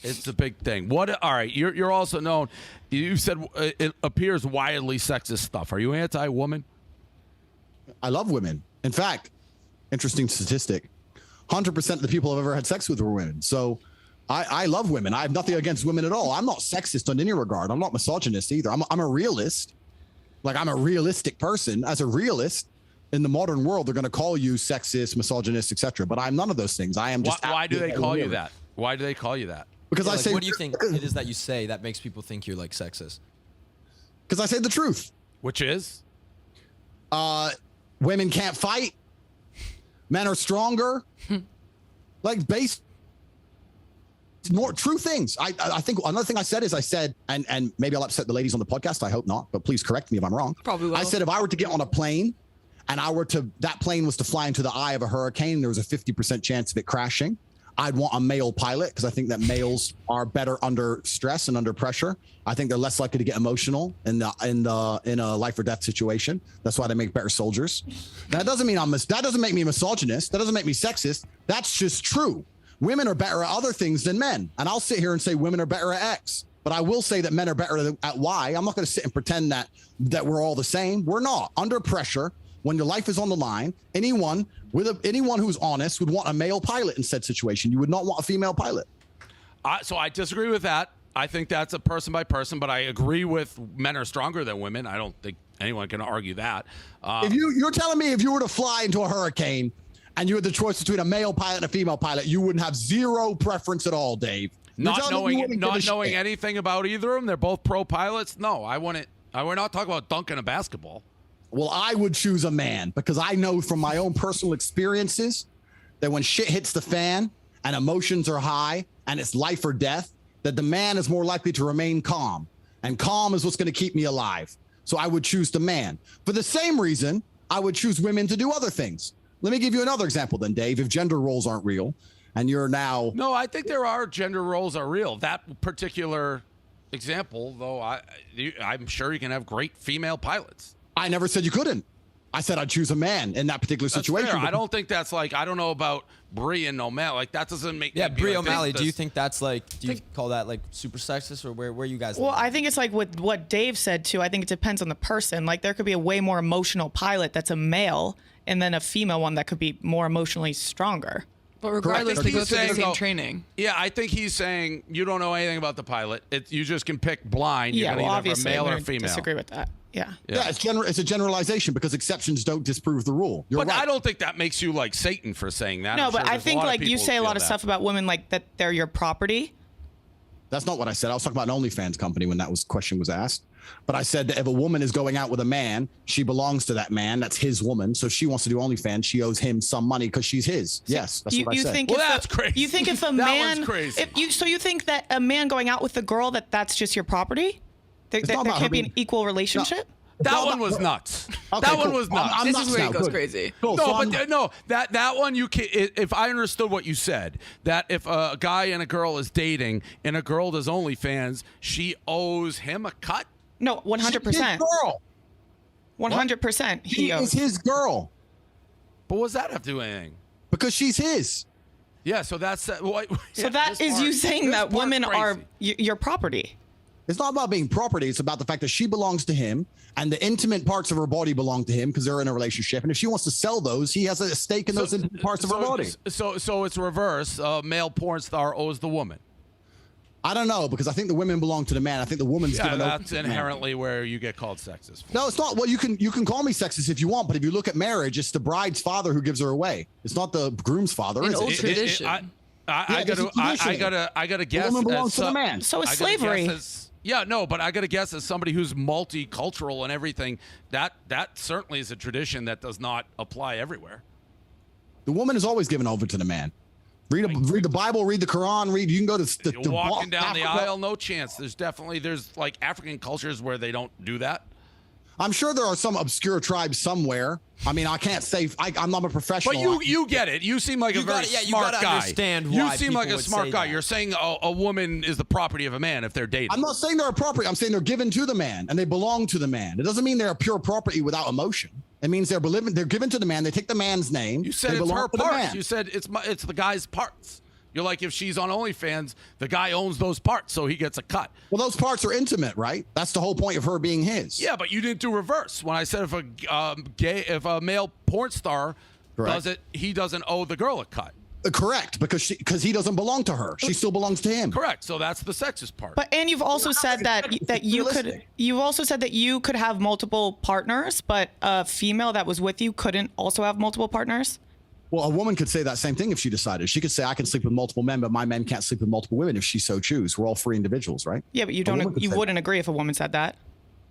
It's a big thing. All right, you're also known. You said it appears wildly sexist stuff. Are you anti-woman? I love women. In fact, interesting statistic: 100% of the people I've ever had sex with were women. So I love women. I have nothing against women at all. I'm not sexist in any regard. I'm not misogynist either. I'm a realist. Like, I'm a realistic person. As a realist in the modern world, they're going to call you sexist, misogynist, etc. But I'm none of those things. I am just. Why do they call you that? Why do they call you that? Because I say. What do you think it is that you say that makes people think you're like sexist? Because I say the truth. Which is? Women can't fight. Men are stronger. Like, based. More true things. I think another thing I said is and maybe I'll upset the ladies on the podcast. I hope not, but please correct me if I'm wrong. Probably will. I said if I were to get on a plane and that plane was to fly into the eye of a hurricane, there was a 50% chance of it crashing. I'd want a male pilot because I think that males are better under stress and under pressure. I think they're less likely to get emotional in a life or death situation. That's why they make better soldiers. That doesn't mean that doesn't make me a misogynist. That doesn't make me sexist. That's just true. Women are better at other things than men. And I'll sit here and say women are better at X, but I will say that men are better at Y. I'm not going to sit and pretend that we're all the same. We're not. Under pressure, when your life is on the line, anyone who's honest would want a male pilot in said situation. You would not want a female pilot. So I disagree with that. I think that's a person by person, but I agree with men are stronger than women. I don't think anyone can argue that. If you're telling me if you were to fly into a hurricane and you had the choice between a male pilot and a female pilot, you wouldn't have zero preference at all, Dave. Not knowing anything about either of them, they're both pro pilots. No, I wouldn't. We're not talking about dunking a basketball. Well, I would choose a man because I know from my own personal experiences that when shit hits the fan and emotions are high and it's life or death, that the man is more likely to remain calm. And calm is what's going to keep me alive. So I would choose the man. For the same reason, I would choose women to do other things. Let me give you another example then, Dave. If gender roles aren't real and you're now... No, I think there are gender roles are real. That particular example, though, I'm sure you can have great female pilots. I never said you couldn't. I said I'd choose a man in that particular situation. Fair. I don't think that's like, I don't know about Brie and O'Malley. Like, that doesn't make... Yeah, Brie O'Malley, do you think that's like, do you call that like super sexist, or where you guys... Well, I think it's like what Dave said too. I think it depends on the person. Like, there could be a way more emotional pilot that's a male, and then a female one that could be more emotionally stronger. But regardless, they go through the same training. Yeah, I think he's saying you don't know anything about the pilot. You just can pick blind. You're going to either have a male or a female. Disagree with that. Yeah. It's a generalization because exceptions don't disprove the rule. You're but right. I don't think that makes you like Satan for saying that. No, but I think like you say a lot of stuff about women like that they're your property. That's not what I said. I was talking about an OnlyFans company when that question was asked. But I said that if a woman is going out with a man, she belongs to that man. That's his woman. So if she wants to do OnlyFans, she owes him some money because she's his. Yes, that's what I said. That's crazy. You think if a man... One's crazy. So you think that a man going out with a girl, that's just your property? There can't be an equal relationship? No. That one was nuts. Okay, that one was nuts. This is where it goes crazy. Cool. That one you can. If I understood what you said, that if a guy and a girl is dating and a girl does OnlyFans, she owes him a cut. No, 100%. Girl. 100%. He is his girl. But what does that have to do with anything? Because she's his. Yeah. So that's So that is you saying that women are your property. It's not about being property. It's about the fact that she belongs to him and the intimate parts of her body belong to him because they're in a relationship. And if she wants to sell those, he has a stake in those intimate parts of her body. So it's reverse. Male porn star owes the woman. I don't know, because I think the women belong to the man. I think the woman's given over. That's inherently where you get called sexist. No, it's not. Well, you can call me sexist if you want, but if you look at marriage, it's the bride's father who gives her away. It's not the groom's father. In old tradition. I gotta guess. The woman belongs to the man. So is slavery. Yeah, no, but I got to guess as somebody who's multicultural and everything, that certainly is a tradition that does not apply everywhere. The woman is always given over to the man. Read the Bible, read the Quran, you can go to walking down the aisle, no chance. There's like African cultures where they don't do that. I'm sure there are some obscure tribes somewhere. I mean, I can't say I'm not a professional. But you get it. You seem like a very smart guy. Understand why you seem like a smart guy. That. You're saying a woman is the property of a man if they're dating. I'm not saying they're a property. I'm saying they're given to the man and they belong to the man. It doesn't mean they're a pure property without emotion. It means they're given to the man. They take the man's name. You said it's her parts. You said it's the guy's parts. You're like, if she's on OnlyFans, the guy owns those parts, so he gets a cut. Well, those parts are intimate, right? That's the whole point of her being his. Yeah, but you didn't do reverse. When I said if a male porn star does it, he doesn't owe the girl a cut. Correct, because he doesn't belong to her. She still belongs to him. Correct. So that's the sexist part. But and you've also said that you could have multiple partners, but a female that was with you couldn't also have multiple partners. Well, a woman could say that same thing if she decided. She could say, I can sleep with multiple men, but my men can't sleep with multiple women if she so choose. We're all free individuals, right? Yeah, but you wouldn't agree if a woman said that.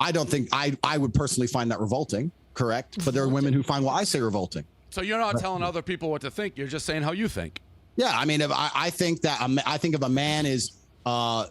I don't think I would personally find that revolting, correct? But there are women who find what I say revolting. So you're not telling other people what to think. You're just saying how you think. Yeah, I mean, if I think that if a man is not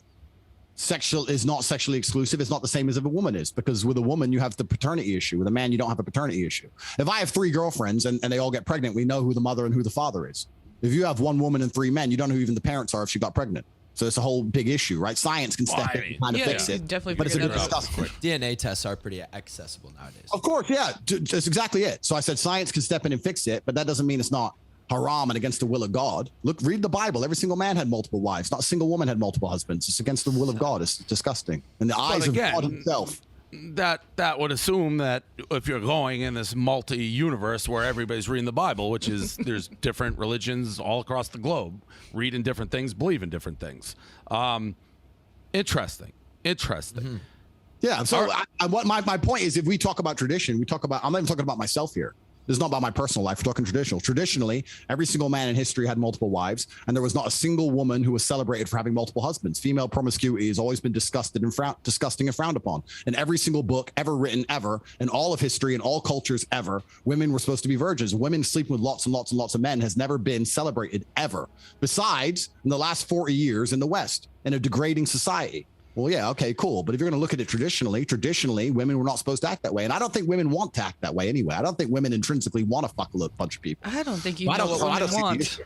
sexually exclusive, it's not the same as if a woman is, because with a woman you have the paternity issue. With a man you don't have a paternity issue. If I have 3 girlfriends and they all get pregnant, we know who the mother and who the father is. If you have 1 woman and 3 men, you don't know who even the parents are if she got pregnant. So it's a whole big issue, right? Science can step in and kind of fix it. Definitely, but it's a good discussion. DNA tests are pretty accessible nowadays. Of course, yeah, that's exactly it. So I said science can step in and fix it, but that doesn't mean it's not haram and against the will of God. Look, read the Bible. Every single man had multiple wives. Not a single woman had multiple husbands. It's against the will of God. It's disgusting. In the eyes of God himself. That would assume that if you're going in this multi-universe where everybody's reading the Bible, which is there's different religions all across the globe, reading different things, believe in different things. Interesting. Mm-hmm. Yeah. So my point is, if we talk about tradition, I'm not even talking about myself here. This is not about my personal life. We're talking traditional. Traditionally, every single man in history had multiple wives, and there was not a single woman who was celebrated for having multiple husbands. Female promiscuity has always been disgusting and frowned upon. In every single book ever written, ever, in all of history, in all cultures ever, women were supposed to be virgins. Women sleeping with lots and lots and lots of men has never been celebrated, ever. Besides, in the last 40 years in the West, in a degrading society. Well, yeah, okay, cool. But if you're going to look at it traditionally, women were not supposed to act that way. And I don't think women want to act that way anyway. I don't think women intrinsically want to fuck a bunch of people. I don't think you know what women want.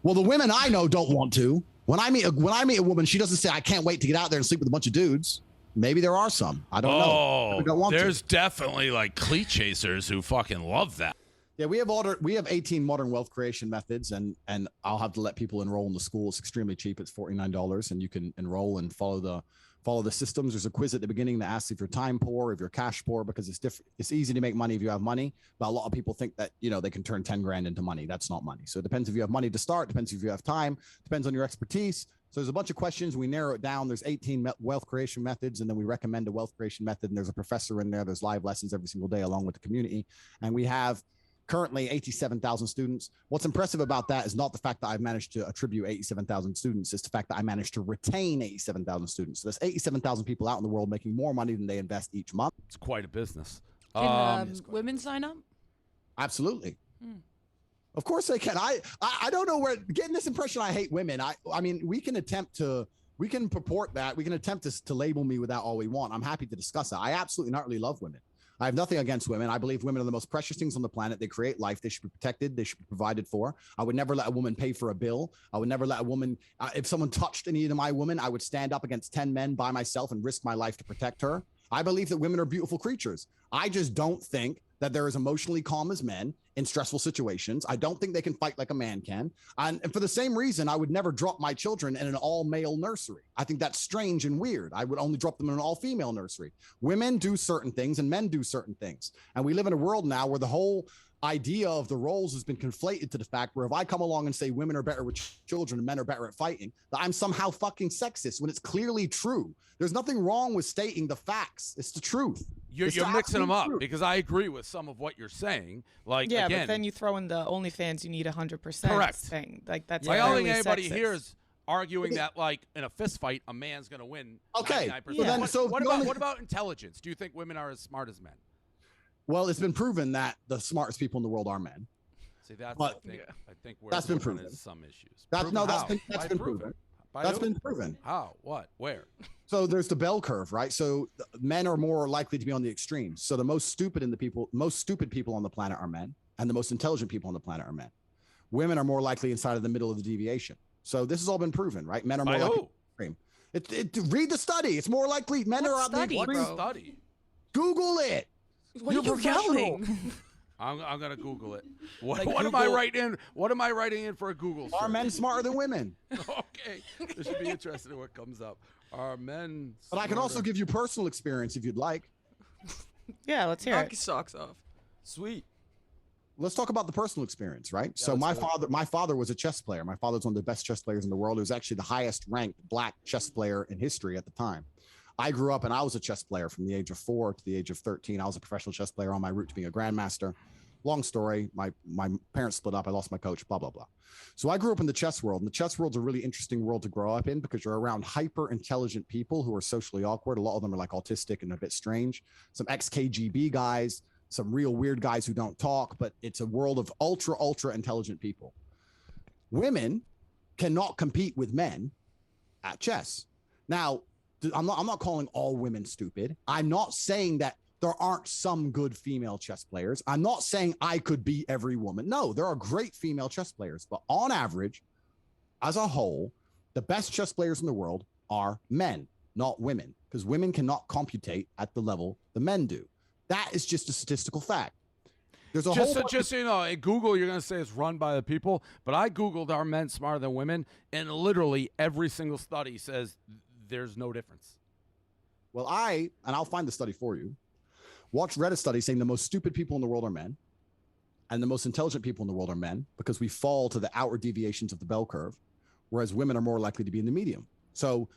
Well, the women I know don't want to. When I meet a woman, she doesn't say, I can't wait to get out there and sleep with a bunch of dudes. Maybe there are some. I don't know. Don't want there's definitely like cleat chasers who fucking love that. Yeah, we have 18 modern wealth creation methods, and I'll have to let people enroll in the school. It's extremely cheap. It's $49, and you can enroll and follow the systems. There's a quiz at the beginning that asks if you're time poor, if you're cash poor, because it's different. It's easy to make money if you have money, but a lot of people think that they can turn 10 grand into money. That's not money. So it depends if you have money to start. Depends if you have time. Depends on your expertise. So there's a bunch of questions. We narrow it down. There's 18 wealth creation methods, and then we recommend a wealth creation method. And there's a professor in there. There's live lessons every single day along with the community, and we have currently 87,000 students. What's impressive about that is not the fact that I've managed to attribute 87,000 students. It's the fact that I managed to retain 87,000 students. So there's 87,000 people out in the world making more money than they invest each month. It's quite a business. Can women sign up? Absolutely. Of course they can. I don't know where getting this impression I hate women. I mean, we can purport that. We can attempt to label me with that all we want. I'm happy to discuss that. I absolutely not really love women. I have nothing against women. I believe women are the most precious things on the planet. They create life. They should be protected. They should be provided for. I would never let a woman pay for a bill. I would never let a woman, if someone touched any of my women, I would stand up against 10 men by myself and risk my life to protect her. I believe that women are beautiful creatures. I just don't think that they're as emotionally calm as men in stressful situations. I don't think they can fight like a man can. And for the same reason, I would never drop my children in an all-male nursery. I think that's strange and weird. I would only drop them in an all-female nursery. Women do certain things and men do certain things. And we live in a world now where the whole idea of the roles has been conflated to the fact where if I come along and say women are better with children and men are better at fighting, that I'm somehow fucking sexist when it's clearly true. There's nothing wrong with stating the facts. It's the truth. You're mixing them up because I agree with some of what you're saying. Like, yeah, again, but then you throw in the OnlyFans, you need 100% correct thing. Like that's I don't think really anybody sexist. here is arguing that like in a fist fight, a man's going to win. Okay. 99%. Yeah. What about intelligence? Do you think women are as smart as men? Well, it's been proven that the smartest people in the world are men. See, that's But I think where that's been women proven. is some issues. That's Proven how? been proven. That's been proven. How? What? Where? So there's the bell curve, right? So men are more likely to be on the extremes. So the most stupid people on the planet are men, and the most intelligent people on the planet are men. Women are more likely inside of the middle of the deviation. So this has all been proven, right? Men are more likely to be extreme. Read the study. It's more likely men are on the extreme. What study? Google it. What are you yelling? I'm gonna Google it. What Like am I Google- writing in? What am I writing in for a Google search? Are men smarter than women? Okay, this should be interesting in what comes up. Are men? But I can also smarter? give you personal experience if you'd like. Yeah, let's hear Knock it. your socks off. Sweet. Let's talk about the personal experience, right? So let's do it. my father was a chess player. My father's one of the best chess players in the world. He was actually the highest ranked black chess player in history at the time. I grew up and I was a chess player from the age of 4 to the age of 13. I was a professional chess player on my route to being a grandmaster. Long story. My parents split up. I lost my coach, blah, blah, blah. So I grew up in the chess world. And the chess world's a really interesting world to grow up in because you're around hyper intelligent people who are socially awkward. A lot of them are like autistic and a bit strange. Some ex-KGB guys, some real weird guys who don't talk, but it's a world of ultra intelligent people. Women cannot compete with men at chess. Now, I'm not calling all women stupid. I'm not saying that there aren't some good female chess players. I'm not saying I could beat every woman. No, there are great female chess players, but on average, as a whole, the best chess players in the world are men, not women, because women cannot computate at the level the men do. That is just a statistical fact. There's a whole Just so you know, at Google, you're going to say it's run by the people, but I Googled are men smarter than women, and literally every single study says there's no difference. Well, I'll find the study for you. Read a study saying the most stupid people in the world are men and the most intelligent people in the world are men because we fall to the outward deviations of the bell curve, whereas women are more likely to be in the medium. So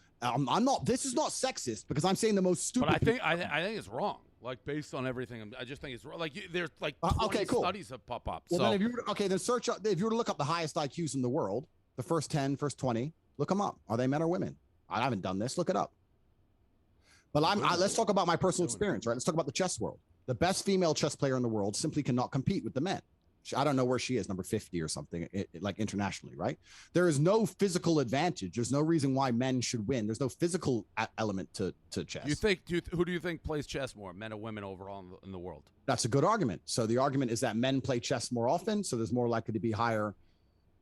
this is not sexist because I'm saying the most stupid. But I think it's wrong. Like based on everything, I just think it's wrong. Like there's like 20 okay, cool. studies that pop up. Well, so then then search up. If you were to look up the highest IQs in the world, the first 10, first 20, look them up. Are they men or women? I haven't done this. Look it up. But let's talk about my personal experience, right? Let's talk about the chess world. The best female chess player in the world simply cannot compete with the men. I don't know where she is, number 50 or something, like internationally, right? There is no physical advantage. There's no reason why men should win. There's no physical element to chess. Who do you think plays chess more, men or women overall in the world? That's a good argument. So the argument is that men play chess more often, so there's more likely to be higher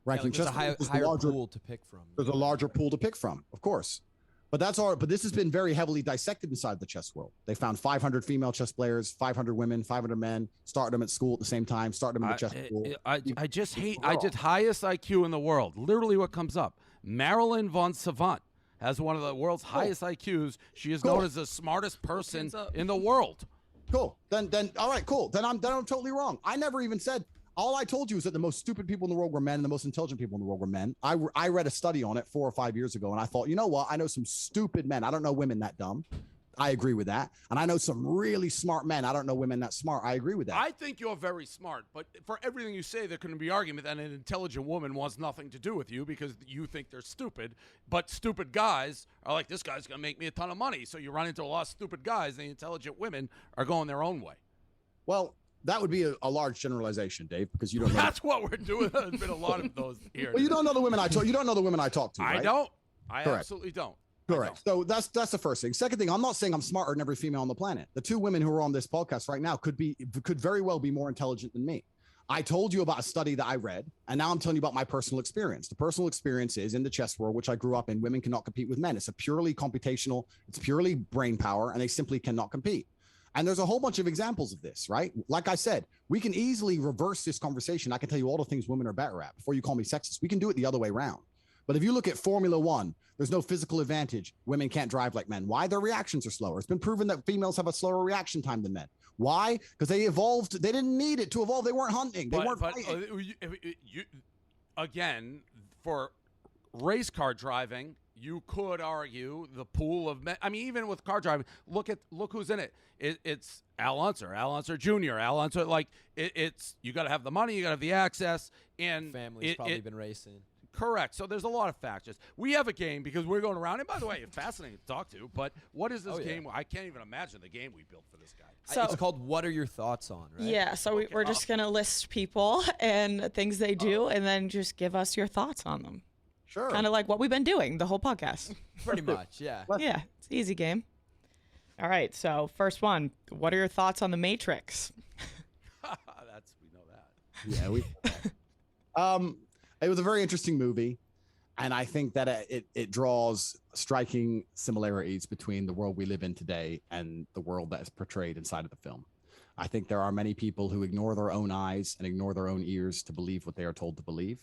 ranking There's chess. a higher pool to pick from. There's a larger pool to pick from, of course. But that's all. But this has been very heavily dissected inside the chess world. They found 500 female chess players, 500 women, 500 men, started them at school at the same time, started them in the chess school. I just highest IQ in the world. Literally what comes up. Marilyn von Savant has one of the world's highest IQs. She is known as the smartest person in the world. Cool. Then all right, cool. Then I'm totally wrong. I never even said. All I told you is that the most stupid people in the world were men and the most intelligent people in the world were men. I read a study on it 4 or 5 years ago, and I thought, you know what? I know some stupid men. I don't know women that dumb. I agree with that. And I know some really smart men. I don't know women that smart. I agree with that. I think you're very smart, but for everything you say, there can be argument that an intelligent woman wants nothing to do with you because you think they're stupid. But stupid guys are like, this guy's going to make me a ton of money. So you run into a lot of stupid guys, and the intelligent women are going their own way. Well, that would be a large generalization, Dave, because you don't know. That's what we're doing. There's been a lot of those here. Well, you don't know the women I talk. You don't know the women I talk to. Right? I don't. I Correct. absolutely don't. Correct. So that's the first thing. Second thing, I'm not saying I'm smarter than every female on the planet. The 2 women who are on this podcast right now could very well be more intelligent than me. I told you about a study that I read, and now I'm telling you about my personal experience. The personal experience is in the chess world, which I grew up in. Women cannot compete with men. It's a purely computational. It's purely brain power, and they simply cannot compete. And there's a whole bunch of examples of this, right? Like I said, we can easily reverse this conversation. I can tell you all the things women are better at before you call me sexist. We can do it the other way around. But if you look at Formula One, there's no physical advantage. Women can't drive like men. Why? Their reactions are slower. It's been proven that females have a slower reaction time than men. Why? Because they evolved. They didn't need it to evolve. They weren't hunting. They weren't fighting. Again, for race car driving, you could argue the pool of men. I mean, even with car driving, look who's in it. It's Al Unser Jr., Al Unser. Like it's you got to have the money, you got to have the access, and family's probably been racing. Correct. So there's a lot of factors. We have a game because we're going around. And by the way, it's fascinating to talk to. But what is this game? I can't even imagine the game we built for this guy. So, it's called What Are Your Thoughts On, right? Yeah. So we're just going to list people and things they do and then just give us your thoughts on them. Sure. Kind of like what we've been doing the whole podcast. Pretty much, yeah. Yeah. It's an easy game. All right. So first one, what are your thoughts on The Matrix? We know that. Yeah, it was a very interesting movie, and I think that it draws striking similarities between the world we live in today and the world that is portrayed inside of the film. I think there are many people who ignore their own eyes and ignore their own ears to believe what they are told to believe.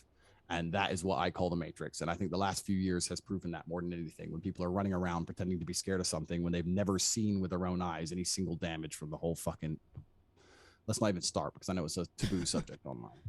And that is what I call the Matrix. And I think the last few years has proven that more than anything, when people are running around pretending to be scared of something when they've never seen with their own eyes any single damage from the whole fucking, let's not even start because I know it's a taboo subject online.